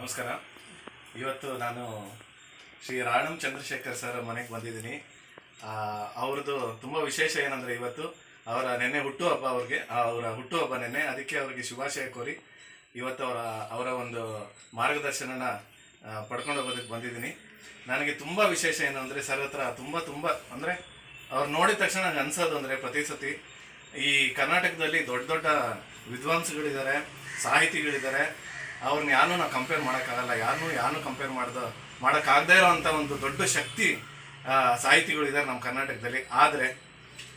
ನಮಸ್ಕಾರ. ಇವತ್ತು ನಾನು ಶ್ರೀ ರಾಣಂ ಚಂದ್ರಶೇಖರ್ ಸರ್ ಮನೆಗೆ ಬಂದಿದ್ದೀನಿ. ಅವ್ರದ್ದು ತುಂಬ ವಿಶೇಷ ಏನಂದರೆ ಇವತ್ತು ಅವರ ನೆನ್ನೆ ಹುಟ್ಟುಹಬ್ಬ. ಅವರ ಹುಟ್ಟುಹಬ್ಬ ನೆನ್ನೆ, ಅದಕ್ಕೆ ಅವರಿಗೆ ಶುಭಾಶಯ ಕೋರಿ ಇವತ್ತು ಅವರ ಒಂದು ಮಾರ್ಗದರ್ಶನನ ಪಡ್ಕೊಂಡು ಹೋಗೋದಕ್ಕೆ ಬಂದಿದ್ದೀನಿ. ನನಗೆ ತುಂಬ ವಿಶೇಷ ಏನು ಅಂದರೆ ಸರ್ ಹತ್ರ ತುಂಬ ಅಂದರೆ ಅವ್ರು ನೋಡಿದ ತಕ್ಷಣ ನನಗೆ ಅನ್ಸೋದು ಅಂದರೆ ಪ್ರತಿ ಸತಿ ಈ ಕರ್ನಾಟಕದಲ್ಲಿ ದೊಡ್ಡ ದೊಡ್ಡ ವಿದ್ವಾಂಸಗಳಿದ್ದಾರೆ, ಸಾಹಿತಿಗಳಿದ್ದಾರೆ. ಅವ್ರನ್ನ ನಾವು ಕಂಪೇರ್ ಮಾಡೋಕ್ಕಾಗಲ್ಲ. ಯಾರನ್ನೂ ಕಂಪೇರ್ ಮಾಡೋಕ್ಕಾಗದೇ ಇರೋವಂಥ ಒಂದು ದೊಡ್ಡ ಶಕ್ತಿ ಸಾಹಿತಿಗಳಿದ್ದಾರೆ ನಮ್ಮ ಕರ್ನಾಟಕದಲ್ಲಿ. ಆದರೆ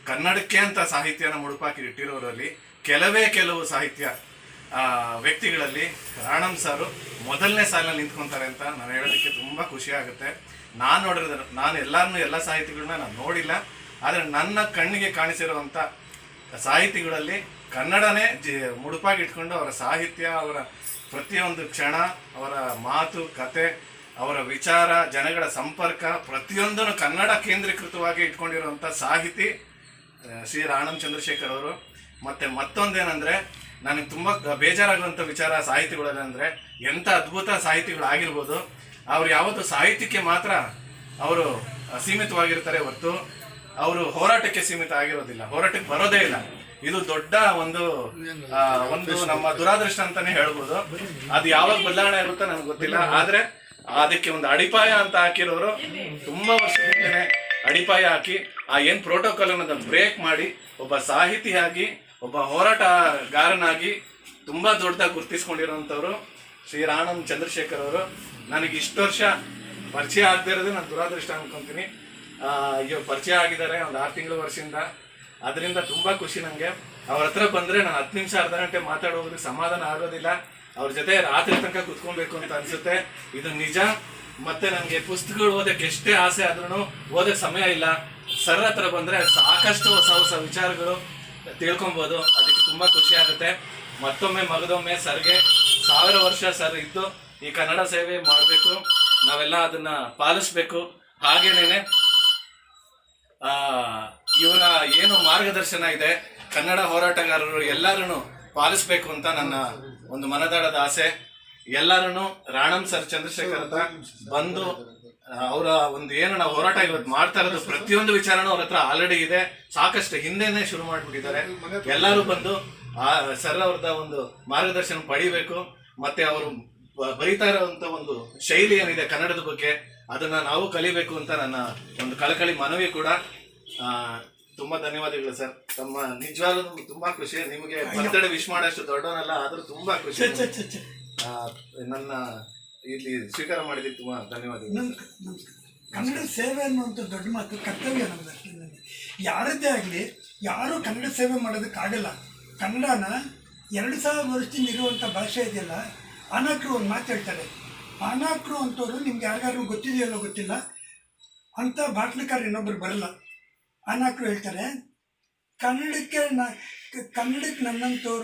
ಕನ್ನಡಕ್ಕೆ ಅಂತ ಸಾಹಿತ್ಯನ ಮುಡುಪಾಕಿ ಇಟ್ಟಿರೋರಲ್ಲಿ ಕೆಲವು ಸಾಹಿತ್ಯ ವ್ಯಕ್ತಿಗಳಲ್ಲಿ ರಾಣಂ ಸಾರು ಮೊದಲನೇ ಸಾಲಿನಲ್ಲಿ ನಿಂತ್ಕೊತಾರೆ ಅಂತ ನಾನು ಹೇಳೋದಕ್ಕೆ ತುಂಬ ಖುಷಿ ಆಗುತ್ತೆ. ನಾನು ಎಲ್ಲ ಸಾಹಿತಿಗಳನ್ನ ನಾನು ನೋಡಿಲ್ಲ, ಆದರೆ ನನ್ನ ಕಣ್ಣಿಗೆ ಕಾಣಿಸಿರುವಂಥ ಸಾಹಿತಿಗಳಲ್ಲಿ ಕನ್ನಡನೇ ಮುಡುಪಾಗಿ ಇಟ್ಕೊಂಡು ಅವರ ಸಾಹಿತ್ಯ, ಅವರ ಪ್ರತಿಯೊಂದು ಕ್ಷಣ, ಅವರ ಮಾತು ಕತೆ, ಅವರ ವಿಚಾರ, ಜನಗಳ ಸಂಪರ್ಕ ಪ್ರತಿಯೊಂದನ್ನು ಕನ್ನಡ ಕೇಂದ್ರೀಕೃತವಾಗಿ ಇಟ್ಕೊಂಡಿರುವಂಥ ಸಾಹಿತಿ ಶ್ರೀ ರಾಣಂ ಚಂದ್ರಶೇಖರ್ ಅವರು. ಮತ್ತೊಂದೇನೆಂದರೆ ನನಗೆ ತುಂಬ ಬೇಜಾರಾಗುವಂಥ ವಿಚಾರ ಸಾಹಿತಿಗಳಲ್ಲಿ ಅಂದರೆ ಎಂಥ ಅದ್ಭುತ ಸಾಹಿತಿಗಳಾಗಿರ್ಬೋದು, ಅವ್ರು ಯಾವತ್ತೂ ಸಾಹಿತ್ಯಕ್ಕೆ ಮಾತ್ರ ಅವರು ಸೀಮಿತವಾಗಿರ್ತಾರೆ ಹೊರತು ಅವರು ಹೋರಾಟಕ್ಕೆ ಸೀಮಿತ ಆಗಿರೋದಿಲ್ಲ, ಹೋರಾಟಕ್ಕೆ ಬರೋದೇ ಇಲ್ಲ. ಇದು ದೊಡ್ಡ ಒಂದು ನಮ್ಮ ದುರಾದೃಷ್ಟ ಅಂತಾನೆ ಹೇಳ್ಬೋದು. ಅದು ಯಾವಾಗ ಬದಲಾವಣೆ ಆಗುತ್ತೋ ನನಗೆ ಗೊತ್ತಿಲ್ಲ, ಆದ್ರೆ ಅದಕ್ಕೆ ಒಂದು ಅಡಿಪಾಯ ಅಂತ ಹಾಕಿರೋರು ತುಂಬಾ ವರ್ಷದಿಂದಲೇ ಅಡಿಪಾಯ ಹಾಕಿ ಏನ್ ಪ್ರೋಟೋಕಾಲ್ ಅನ್ನೋದನ್ನ ಬ್ರೇಕ್ ಮಾಡಿ ಒಬ್ಬ ಸಾಹಿತಿಯಾಗಿ, ಒಬ್ಬ ಹೋರಾಟಗಾರನಾಗಿ ತುಂಬಾ ದೊಡ್ಡದಾಗಿ ಗುರುತಿಸ್ಕೊಂಡಿರೋಂಥವ್ರು ಶ್ರೀ ರಾಣಂ ಚಂದ್ರಶೇಖರ್ ಅವರು. ನನಗೆ ಇಷ್ಟು ವರ್ಷ ಪರಿಚಯ ಆಗದೆ ಇರೋದು ನಾನು ದುರಾದೃಷ್ಟ ಅನ್ಕೊಂತೀನಿ. ಇವಾಗ ಪರಿಚಯ ಆಗಿದ್ದಾರೆ ಒಂದು 6 ತಿಂಗಳ ವರ್ಷದಿಂದ. ಅದರಿಂದ ತುಂಬಾ ಖುಷಿ ನನಗೆ. ಅವ್ರ ಹತ್ರ ಬಂದ್ರೆ ನಾನು 10 ನಿಮಿಷ ಅರ್ಧ ಗಂಟೆ ಮಾತಾಡೋದಕ್ಕೆ ಸಮಾಧಾನ ಆಗೋದಿಲ್ಲ. ಅವ್ರ ಜೊತೆ ರಾತ್ರಿ ತನಕ ಕುತ್ಕೊಬೇಕು ಅಂತ ಅನ್ಸುತ್ತೆ, ಇದು ನಿಜ. ಮತ್ತೆ ನನಗೆ ಪುಸ್ತಕಗಳು ಓದಕ್ಕೆ ಎಷ್ಟೇ ಆಸೆ ಆದ್ರೂ ಓದಕ್ಕೆ ಸಮಯ ಇಲ್ಲ. ಸರ್ ಹತ್ರ ಬಂದ್ರೆ ಸಾಕಷ್ಟು ಹೊಸ ವಿಚಾರಗಳು ತಿಳ್ಕೊಬೋದು. ಅದಕ್ಕೆ ತುಂಬಾ ಖುಷಿ ಆಗುತ್ತೆ. ಮಗದೊಮ್ಮೆ ಸರ್ಗೆ 1000 ವರ್ಷ ಸರ್ ಇದ್ದು ಈ ಕನ್ನಡ ಸೇವೆ ಮಾಡಬೇಕು, ನಾವೆಲ್ಲ ಅದನ್ನ ಪಾಲಿಸ್ಬೇಕು. ಹಾಗೇನೇನೆ ಇವರ ಏನು ಮಾರ್ಗದರ್ಶನ ಇದೆ ಕನ್ನಡ ಹೋರಾಟಗಾರರು ಎಲ್ಲರೂ ಪಾಲಿಸ್ಬೇಕು ಅಂತ ನನ್ನ ಒಂದು ಮನದಾಳದ ಆಸೆ. ಎಲ್ಲರೂ ರಾಣಂ ಸರ್ ಚಂದ್ರಶೇಖರ್ ಹತ್ರ ಬಂದು ಅವರ ಒಂದು ಏನು ನಾವು ಹೋರಾಟ ಇವತ್ತು ಮಾಡ್ತಾ ಇರೋದು ಪ್ರತಿಯೊಂದು ವಿಚಾರನೂ ಅವ್ರ ಹತ್ರ ಆಲ್ರೆಡಿ ಇದೆ, ಸಾಕಷ್ಟು ಹಿಂದೆನೆ ಶುರು ಮಾಡ್ಬಿಟ್ಟಿದ್ದಾರೆ. ಎಲ್ಲರೂ ಬಂದು ಸರ್ ಅವ್ರದ ಒಂದು ಮಾರ್ಗದರ್ಶನ ಪಡಿಬೇಕು. ಮತ್ತೆ ಅವರು ಬರೀತಾ ಇರೋಂಥ ಒಂದು ಶೈಲಿ ಏನಿದೆ ಕನ್ನಡದ ಬಗ್ಗೆ ಅದನ್ನ ನಾವು ಕಲಿಬೇಕು ಅಂತ ನನ್ನ ಒಂದು ಕಳಕಳಿ ಮನವಿ ಕೂಡ. ತುಂಬಾ ಧನ್ಯವಾದಗಳು ಸರ್. ತಮ್ಮ ನಿಜವಾಗ್ಲೂ ತುಂಬಾ ಖುಷಿ. ನಿಮಗೆ ಬರ್ತಡೇ ವಿಶ್ ಮಾಡೋಷ್ಟು ದೊಡ್ಡವನಲ್ಲ, ಆದ್ರೂ ತುಂಬಾ ಖುಷಿ. ನನ್ನ ಇಲ್ಲಿ ಸ್ವೀಕಾರ ಮಾಡಿದ್ದಕ್ಕೆ ತುಂಬಾ ಧನ್ಯವಾದಗಳು. ಕನ್ನಡ ಸೇವೆ ಅನ್ನುವಂಥ ದೊಡ್ಡ ಮಾತು, ಕರ್ತವ್ಯ ನಮ್ದು. ಯಾರದ್ದೇ ಆಗಲಿ, ಯಾರು ಕನ್ನಡ ಸೇವೆ ಮಾಡೋದಕ್ಕಾಗಲ್ಲ. ಕನ್ನಡನ 2000 ವರ್ಷದಿಂದ ಇರುವಂಥ ಭಾಷೆ ಇದೆಯಲ್ಲ. ಅನಾಕ್ರು ಒಂದು ಮಾತು ಹೇಳ್ತಾರೆ. ಅನಾಕ್ರು ಅಂತವ್ರು ನಿಮ್ಗೆ ಯಾರಿಗಾರು ಗೊತ್ತಿದೆಯಲ್ಲೋ ಗೊತ್ತಿಲ್ಲ, ಅಂಥ ಭಾಷಣಕಾರ ಇನ್ನೊಬ್ರು ಬರಲ್ಲ. ಅನಾಕ್ರು ಹೇಳ್ತಾರೆ, ಕನ್ನಡಕ್ಕೆ ನನ್ನಂಥವ್ರು